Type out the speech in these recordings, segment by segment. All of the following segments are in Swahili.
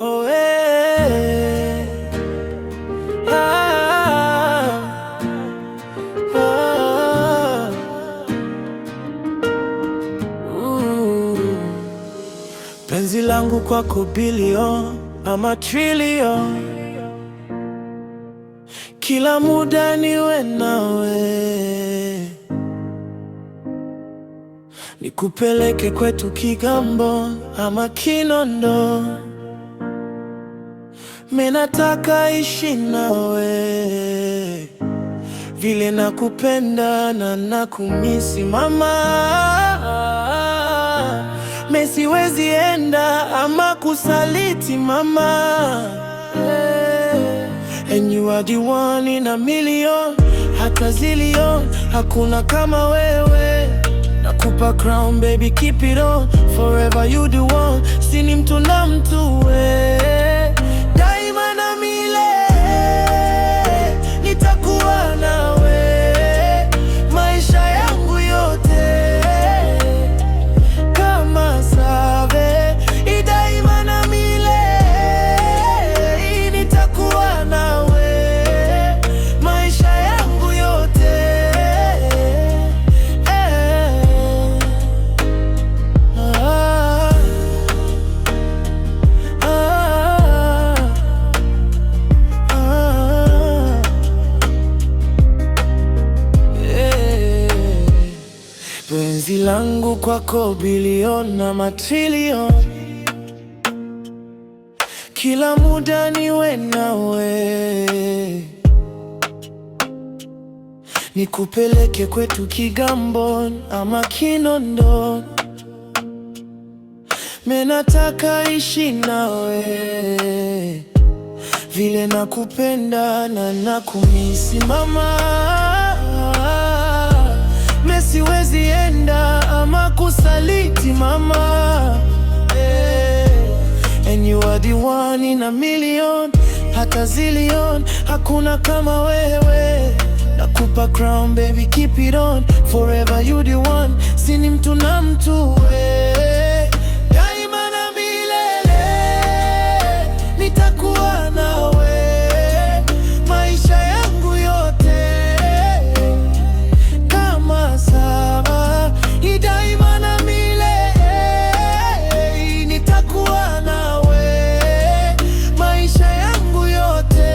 Oh, eh. Ah. Oh. Penzi langu kwako bilion ama trilion, kila muda niwe nawe, nikupeleke kwetu Kigambo ama Kinondo. Mimi nataka ishi nawe, vile nakupenda na nakumisi mama. Mimi siwezi enda ama kusaliti mama. And you are the one in a million, hata zillion, hakuna kama wewe. Nakupa crown baby, keep it on, forever you the one. Sini mtu na mtu we, daima na milele nitakuwa nawe, maisha yangu yote kama save. Daima na milele nitakuwa nawe, maisha yangu yote. Penzi langu kwako bilion na matrilion, kila muda niwe nawe, nikupeleke kwetu Kigambo ama Kinondo. Mimi nataka ishi nawe, vile nakupenda na nakumisi mama. Mimi siwezi enda ama kusaliti mama. And you are the one in a million, hata zillion, hakuna kama wewe. Nakupa crown baby, keep it on, forever you the one. Sini mtu na mtu we, daima na milele nitakuwa nawe, maisha yangu yote kama saba. Daima na milele nitakuwa nawe, maisha yangu yote.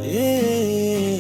Yeah.